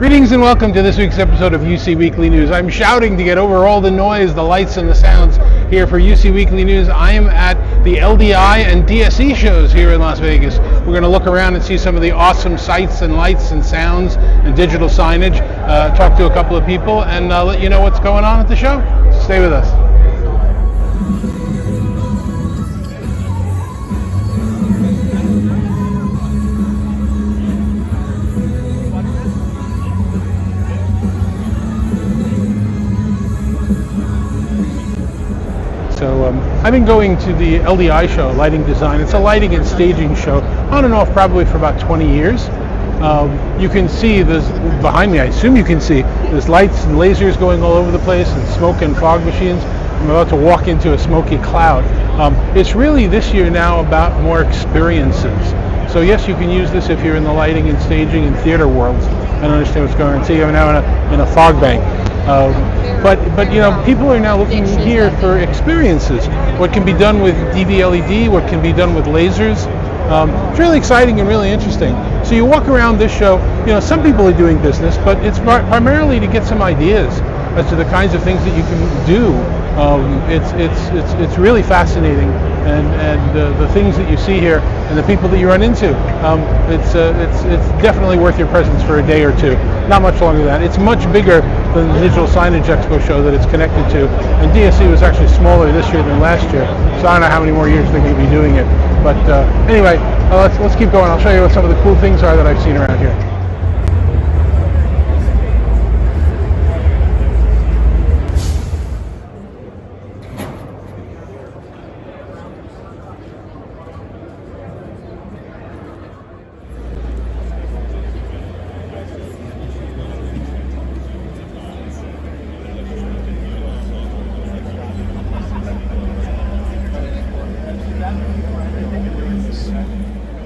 Greetings and welcome to this week's episode of UC Weekly News. I'm shouting to get over all the noise, the lights and the sounds here for UC Weekly News. I am at the LDI and DSE shows here in Las Vegas. We're going to look around and see some of the awesome sights and lights and sounds and digital signage, talk to a couple of people, and let you know what's going on at the show. So stay with us. So I've been going to the LDI show, Lighting Design. It's a lighting and staging show, on and off probably for about 20 years. You can see this behind me, I assume you can see, there's lights and lasers going all over the place and smoke and fog machines. I'm about to walk into a smoky cloud. It's really this year now about more experiences. So yes, you can use this if you're in the lighting and staging and theater worlds. I don't understand what's going on. See, I'm now in a fog bank. But you know, people are now looking here for experiences. What can be done with DV LED, what can be done with lasers. It's really exciting and really interesting. So you walk around this show, you know, some people are doing business, but it's primarily to get some ideas as to the kinds of things that you can do. It's really fascinating, and the things that you see here and the people that you run into, it's definitely worth your presence for a day or two. Not much longer than that. It's much bigger than the Digital Signage Expo show that it's connected to, and DSE was actually smaller this year than last year, so I don't know how many more years they're going to be doing it. But anyway, let's keep going. I'll show you what some of the cool things are that I've seen around here.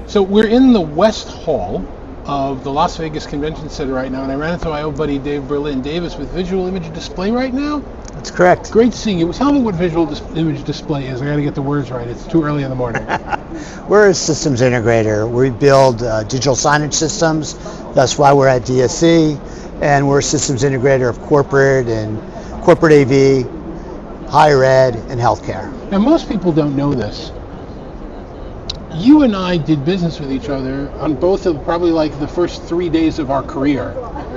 So we're in the West Hall of the Las Vegas Convention Center right now, and I ran into my old buddy Dave Berlin. Dave is with Visual Image Display right now? That's correct. Great seeing you. Tell me what Visual Image Display is. I got to get the words right. It's too early in the morning. We're a systems integrator. We build digital signage systems. That's why we're at DSE, and we're a systems integrator of corporate AV, higher ed, and healthcare. Now, most people don't know this. You and I did business with each other on both of probably like the first 3 days of our career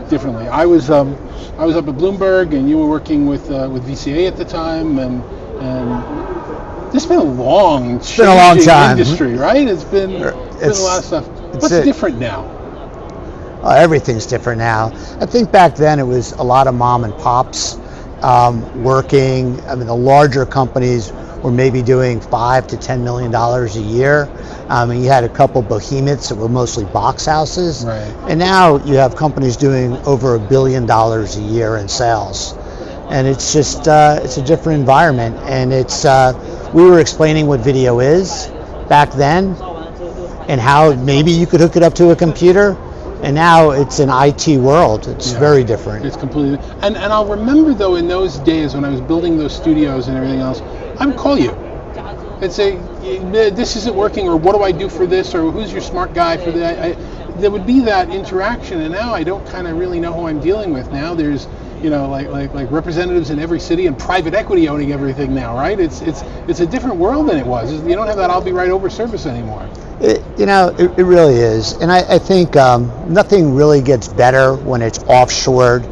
differently. I was up at Bloomberg, and you were working with VCA at the time, and this has been a long time industry, right? It's been a lot of stuff. What's different now? Everything's different now. I think back then it was a lot of mom and pops working. I mean, the larger companies were maybe doing $5 to $10 million a year. And you had a couple behemoths that were mostly box houses. Right. And now you have companies doing over $1 billion a year in sales. And it's just, it's a different environment. And it's, we were explaining what video is back then and how maybe you could hook it up to a computer. And now it's an IT world. It's very different. It's completely, and I'll remember though in those days when I was building those studios and everything else, I would call you and say, this isn't working, or what do I do for this, or who's your smart guy for that? There would be that interaction, and now I don't kind of really know who I'm dealing with. Now there's, you know, like representatives in every city and private equity owning everything now, right? It's a different world than it was. You don't have that I'll be right over service anymore. It really is, and I think nothing really gets better when it's offshored.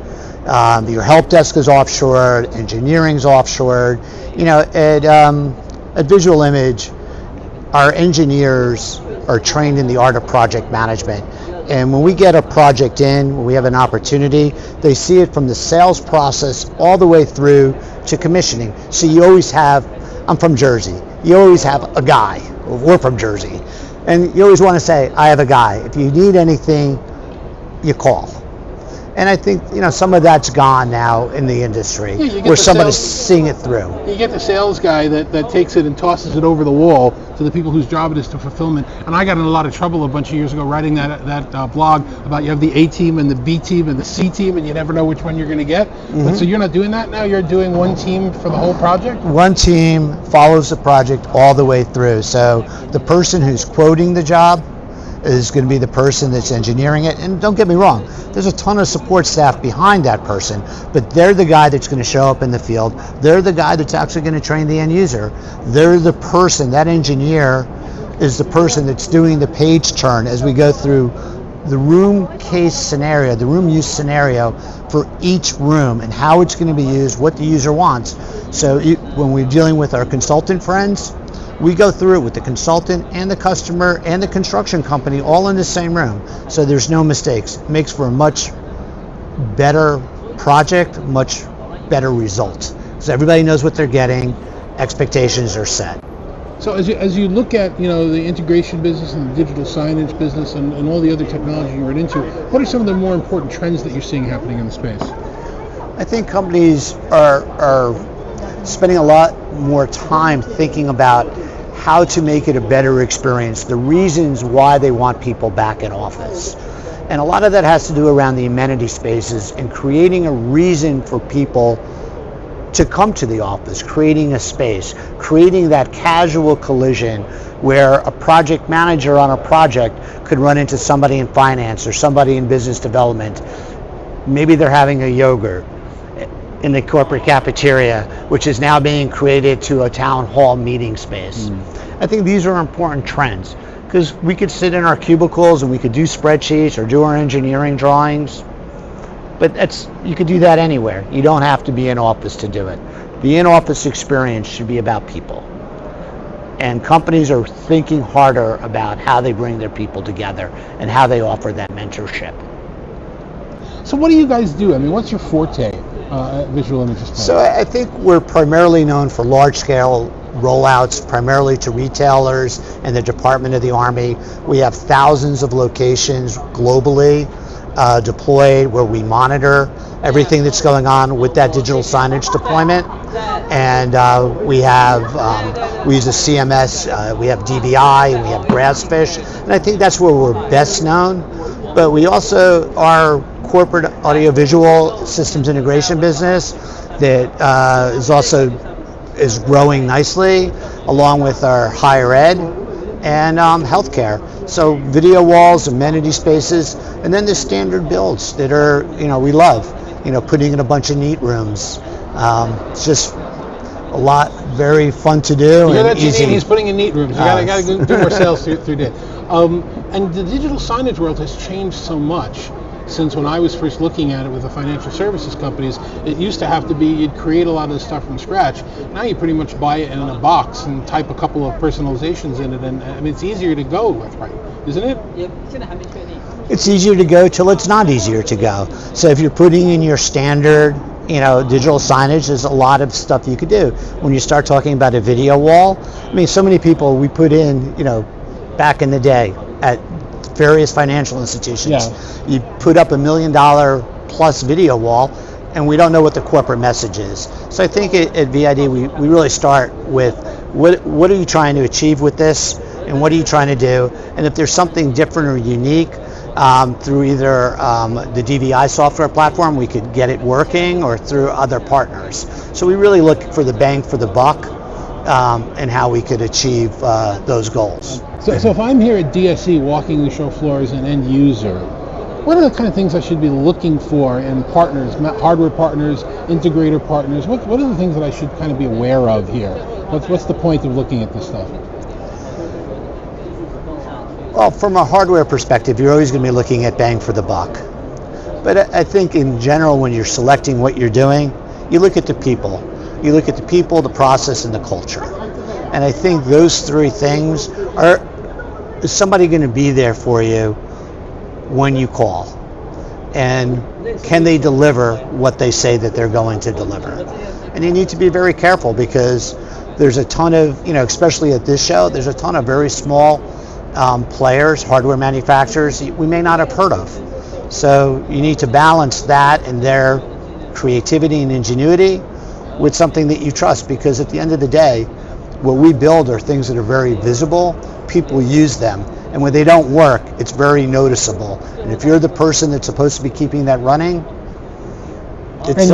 Your help desk is offshored, engineering's offshored. You know, at Visual Image, our engineers are trained in the art of project management. And when we get a project in, when we have an opportunity, they see it from the sales process all the way through to commissioning. So you always have, I'm from Jersey, you always have a guy. We're from Jersey. And you always want to say, I have a guy. If you need anything, you call. And I think, you know, some of that's gone now in the industry, where somebody's seeing it through. You get the sales guy that takes it and tosses it over the wall to the people whose job it is to fulfillment. And I got in a lot of trouble a bunch of years ago writing that blog about you have the A team and the B team and the C team, and you never know which one you're going to get. Mm-hmm. But so you're not doing that now? You're doing one team for the whole project? One team follows the project all the way through. So the person who's quoting the job is going to be the person that's engineering it. And don't get me wrong, there's a ton of support staff behind that person, but they're the guy that's going to show up in the field. They're the guy that's actually going to train the end user. They're the person, that engineer is the person that's doing the page turn as we go through the room case scenario, the room use scenario for each room and how it's going to be used, what the user wants. So when we're dealing with our consultant friends, we go through it with the consultant and the customer and the construction company all in the same room. So there's no mistakes. It makes for a much better project, much better result. So everybody knows what they're getting, expectations are set. So as you look at the integration business and the digital signage business and all the other technology you're into, what are some of the more important trends that you're seeing happening in the space? I think companies are spending a lot more time thinking about how to make it a better experience, the reasons why they want people back in office. And a lot of that has to do around the amenity spaces and creating a reason for people to come to the office, creating a space, creating that casual collision where a project manager on a project could run into somebody in finance or somebody in business development. Maybe they're having a yogurt in the corporate cafeteria, which is now being created to a town hall meeting space. I think these are important trends because we could sit in our cubicles and we could do spreadsheets or do our engineering drawings, but you could do that anywhere. You don't have to be in office to do it. The in-office experience should be about people. And companies are thinking harder about how they bring their people together and how they offer that mentorship. So what do you guys do? I mean, what's your forte at Visual Image Display? So I think we're primarily known for large-scale rollouts, primarily to retailers and the Department of the Army. We have thousands of locations globally deployed where we monitor everything that's going on with that digital signage deployment. And we use a CMS, we have DBI, and we have Grassfish, and I think that's where we're best known. But we also are corporate audiovisual systems integration business that is growing nicely, along with our higher ed and healthcare. So video walls, amenity spaces, and then the standard builds that are, we love, putting in a bunch of neat rooms. It's just a lot, very fun to do. That's easy. He's putting in neat rooms. You got to do more sales through that. And the digital signage world has changed so much since when I was first looking at it with the financial services companies. It used to have to be you'd create a lot of the stuff from scratch. Now you pretty much buy it in a box and type a couple of personalizations in it, and I mean it's easier to go with, right? Isn't it? It's easier to go till it's not easier to go. So if you're putting in your standard, digital signage, there's a lot of stuff you could do. When you start talking about a video wall, I mean, so many people we put in, back in the day at various financial institutions. Yeah. You put up $1 million plus video wall, and we don't know what the corporate message is. So I think at VID we really start with what are you trying to achieve with this, and what are you trying to do, and if there's something different or unique through either the DVI software platform, we could get it working, or through other partners. So we really look for the bang for the buck and how we could achieve those goals. So if I'm here at DSE walking the show floor as an end user, what are the kind of things I should be looking for in partners, hardware partners, integrator partners? What are the things that I should kind of be aware of here? What's the point of looking at this stuff? Well, from a hardware perspective, you're always going to be looking at bang for the buck. But I think in general, when you're selecting what you're doing, you look at the people. You look at the people, the process, and the culture. And I think those three things is somebody going to be there for you when you call? And can they deliver what they say that they're going to deliver? And you need to be very careful because there's a ton of, especially at this show, there's a ton of very small players, hardware manufacturers we may not have heard of. So you need to balance that and their creativity and ingenuity with something that you trust, because at the end of the day, what we build are things that are very visible. People use them, and when they don't work, it's very noticeable. And if you're the person that's supposed to be keeping that running, it's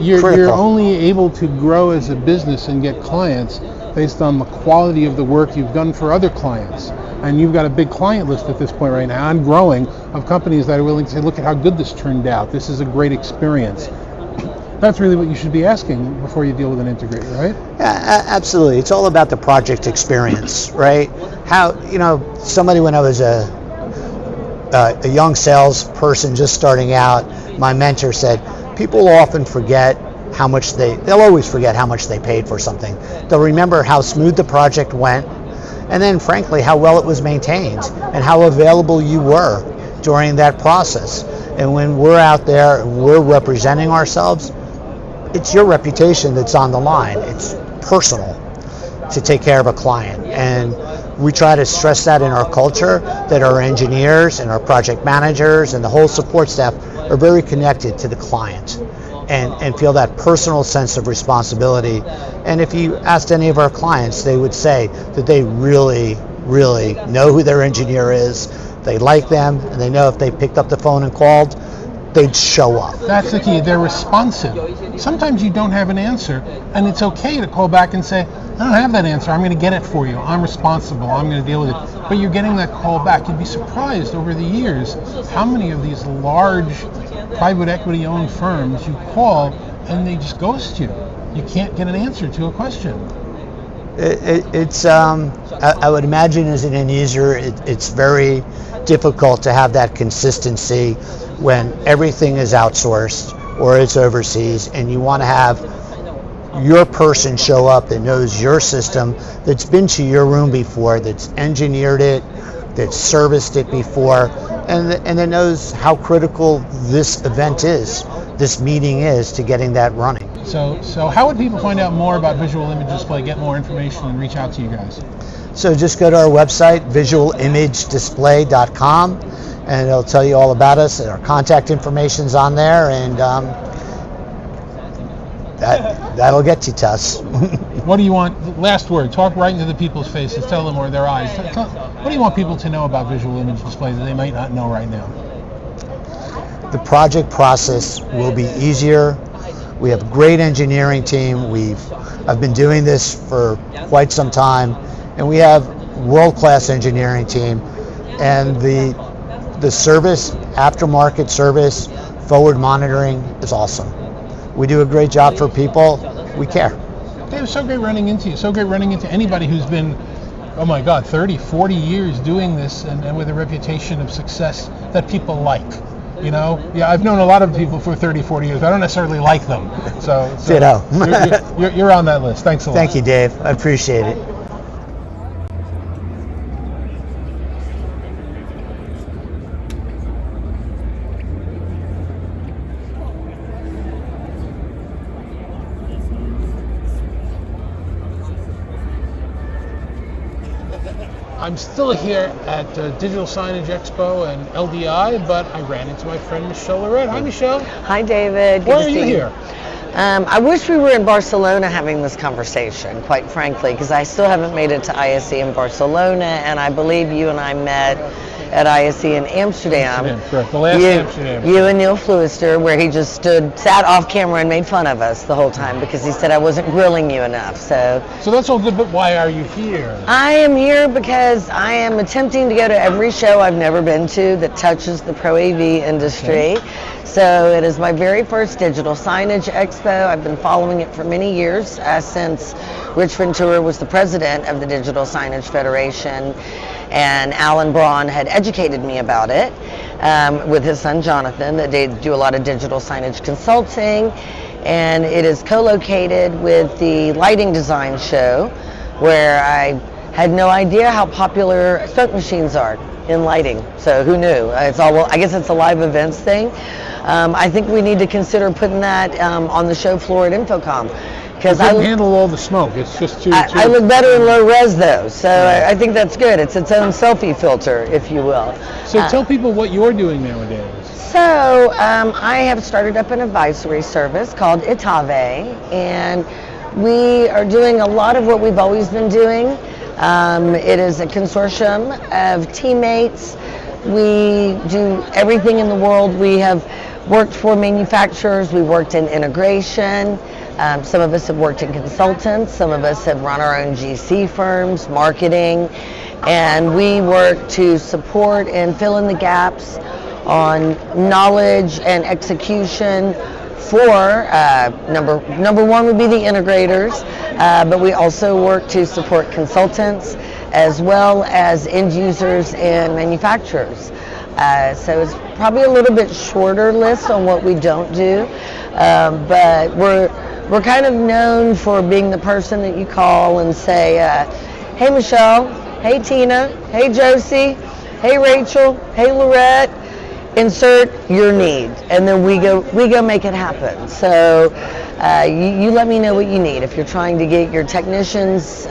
you're only able to grow as a business and get clients based on the quality of the work you've done for other clients. and you've got a big client list at this point right now, and growing, of companies that are willing to say, look at how good this turned out. This is a great experience. That's really what you should be asking before you deal with an integrator, right? Yeah, absolutely. It's all about the project experience, right? How, somebody, when I was a young salesperson just starting out, my mentor said, people often forget how much they'll always forget how much they paid for something. They'll remember how smooth the project went, and then frankly, how well it was maintained and how available you were during that process. And when we're out there and we're representing ourselves, it's your reputation that's on the line. It's personal to take care of a client. And we try to stress that in our culture, that our engineers and our project managers and the whole support staff are very connected to the client and feel that personal sense of responsibility. And if you asked any of our clients, they would say that they really, really know who their engineer is, they like them, and they know if they picked up the phone and called, they'd show up. That's the key. They're responsive. Sometimes you don't have an answer, and it's okay to call back and say, I don't have that answer. I'm going to get it for you. I'm responsible. I'm going to deal with it. But you're getting that call back. You'd be surprised over the years how many of these large private equity owned firms you call and they just ghost you. You can't get an answer to a question. I would imagine as an end user, it's very difficult to have that consistency when everything is outsourced or it's overseas, and you want to have your person show up that knows your system, that's been to your room before, that's engineered it, that's serviced it before, and that knows how critical this event is, this meeting is, to getting that running. So how would people find out more about Visual Image Display, get more information, and reach out to you guys? So just go to our website, visualimagedisplay.com, and it'll tell you all about us. Our contact information's on there, and that'll get you to us. What do you want? Last word. Talk right into the people's faces. Tell them, or their eyes. What do you want people to know about Visual Image Display that they might not know right now? The project process will be easier. We have a great engineering team. I've been doing this for quite some time, and we have world-class engineering team, and the service, aftermarket service, forward monitoring is awesome. We do a great job for people. We care. Dave, it's so great running into you. So great running into anybody who's been, 30, 40 years doing this and with a reputation of success that people like. I've known a lot of people for 30, 40 years. I don't necessarily like them. So Ditto. you're on that list. Thanks a lot. Thank you, Dave. I appreciate it. I'm still here at Digital Signage Expo and LDI, but I ran into my friend Michelle Lorette. Hi, Michelle. Hi, David. Why are you here? I wish we were in Barcelona having this conversation, quite frankly, because I still haven't made it to ISE in Barcelona, and I believe you and I met at ISE in Amsterdam. Correct. The last Amsterdam. You and Neil Fluister, where he just sat off camera and made fun of us the whole time because he said I wasn't grilling you enough. So that's all good, but why are you here? I am here because I am attempting to go to every show I've never been to that touches the Pro AV industry. Okay. So it is my very first Digital Signage Expo. I've been following it for many years, since Rich Ventura was the president of the Digital Signage Federation, and Alan Braun had educated me about it with his son Jonathan, that they do a lot of digital signage consulting, and it is co-located with the lighting design show, where I had no idea how popular smoke machines are in lighting. So who knew? I guess it's a live events thing. I think we need to consider putting that on the show floor at Infocom. Because I handle all the smoke. It's just too. I look better in low res though, so I think that's good. It's its own selfie filter, if you will. So tell people what you're doing nowadays. So I have started up an advisory service called Itave, and we are doing a lot of what we've always been doing. It is a consortium of teammates. We do everything in the world. We have worked for manufacturers. We worked in integration. Some of us have worked in consultants, some of us have run our own GC firms, marketing, and we work to support and fill in the gaps on knowledge and execution for number one would be the integrators, but we also work to support consultants as well as end users and manufacturers. So it's probably a little bit shorter list on what we don't do, but we're kind of known for being the person that you call and say, hey Michelle, hey Tina, hey Josie, hey Rachel, hey Lorette, insert your need, and then we go make it happen. So you let me know what you need. If you're trying to get your technicians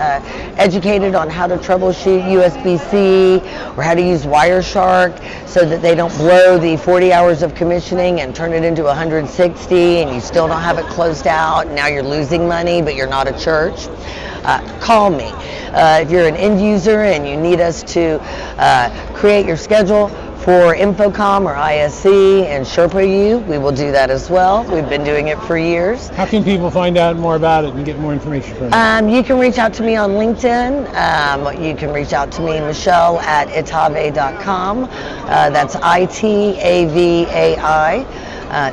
educated on how to troubleshoot USB-C or how to use Wireshark so that they don't blow the 40 hours of commissioning and turn it into 160 and you still don't have it closed out, and now you're losing money but you're not a church, call me. If you're an end user and you need us to create your schedule for Infocom or ISE and Sherpa you, we will do that as well. We've been doing it for years. How can people find out more about it and get more information from you? You can reach out to me on LinkedIn. You can reach out to me, Michelle, at itavai.com. That's ITAVAI.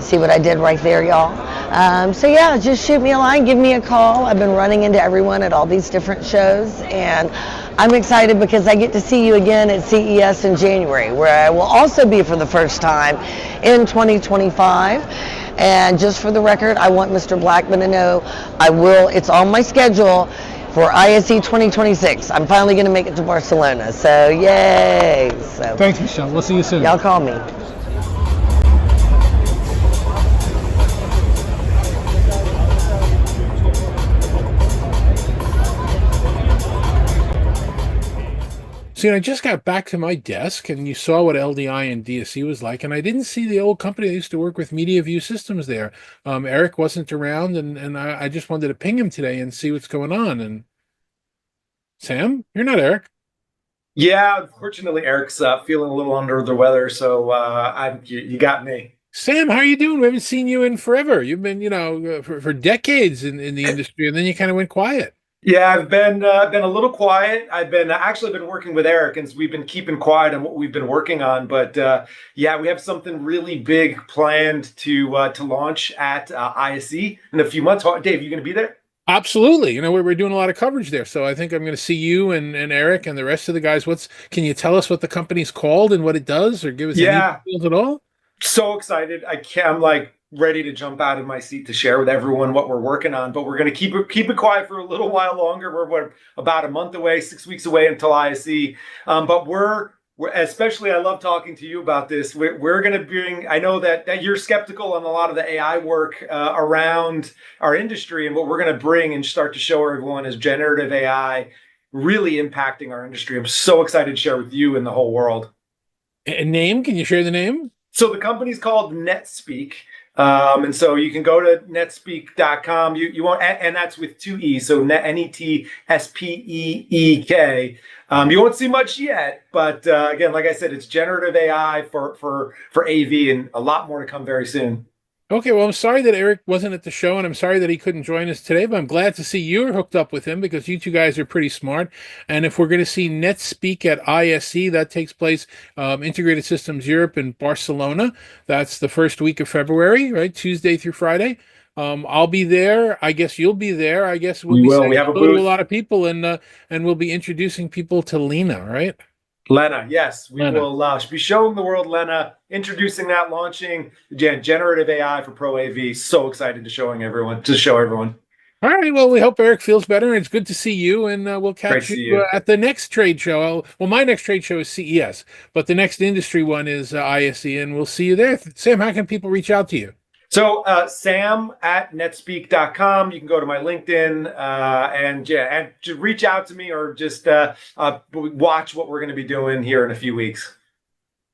See what I did right there, y'all? So yeah, just shoot me a line, give me a call. I've been running into everyone at all these different shows, and I'm excited because I get to see you again at CES in January, where I will also be for the first time in 2025. And just for the record, I want Mr. Blackman to know it's on my schedule for ISE 2026. I'm finally going to make it to Barcelona, so yay. So Thanks, Michelle. We'll see you soon. y'all call me. See, I just got back to my desk, and you saw what LDI and DSE was like, and I didn't see the old company that used to work with MediaView Systems there. Eric wasn't around, and I just wanted to ping him today and see what's going on. And Sam, you're not Eric. Yeah, unfortunately, Eric's feeling a little under the weather, so you got me. Sam, how are you doing? We haven't seen you in forever. You've been, for decades in the industry, and then you kind of went quiet. Yeah, I've been a little quiet. I've been working with Eric, and we've been keeping quiet on what we've been working on. But yeah, we have something really big planned to launch at ISE in a few months. Dave, you going to be there? Absolutely. We're doing a lot of coverage there. So I think I'm going to see you and Eric and the rest of the guys. Can you tell us what the company's called and what it does, or give us any details at all? So excited. I'm like ready to jump out of my seat to share with everyone what we're working on, but we're going to keep it quiet for a little while longer. We're about a month away, 6 weeks away until ISE. But we're especially, I love talking to you about this. We're going to bring, I know that you're skeptical on a lot of the AI work around our industry, and what we're going to bring and start to show everyone is generative AI really impacting our industry. I'm so excited to share with you and the whole world. A name? Can you share the name? So the company's called NetSpeak. And so you can go to netspeak.com. You won't, and that's with two E's. So NETSPEEK. You won't see much yet, but again, like I said, it's generative AI for AV, and a lot more to come very soon. Okay, well, I'm sorry that Eric wasn't at the show, and I'm sorry that he couldn't join us today, but I'm glad to see you're hooked up with him, because you two guys are pretty smart. And if we're going to see NetSpeak at ISE, that takes place Integrated Systems Europe in Barcelona. That's the first week of February, right? Tuesday through Friday. I'll be there. I guess you'll be there. I guess we'll be saying hello to a lot of people, and we'll be introducing people to Lena, right? Lena, yes. We will be showing the world Lena, introducing that, launching generative AI for Pro AV. So excited to show everyone. All right. Well, we hope Eric feels better. It's good to see you, and we'll catch you at the next trade show. Well, my next trade show is CES, but the next industry one is ISE, and we'll see you there. Sam, how can people reach out to you? So Sam at netspeak.com. You can go to my LinkedIn and to reach out to me, or just watch what we're going to be doing here in a few weeks.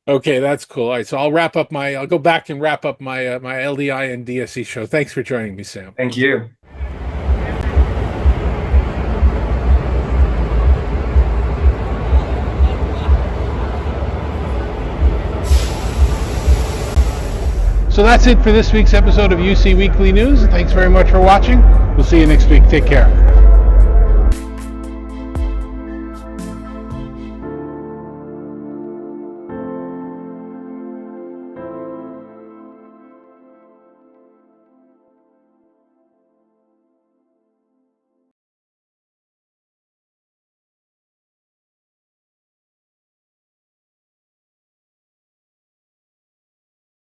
Okay, that's cool. All right, so I'll go back and wrap up my LDI and DSE show. Thanks for joining me, Sam. Thank you. So that's it for this week's episode of UC Weekly News. Thanks very much for watching. We'll see you next week. Take care.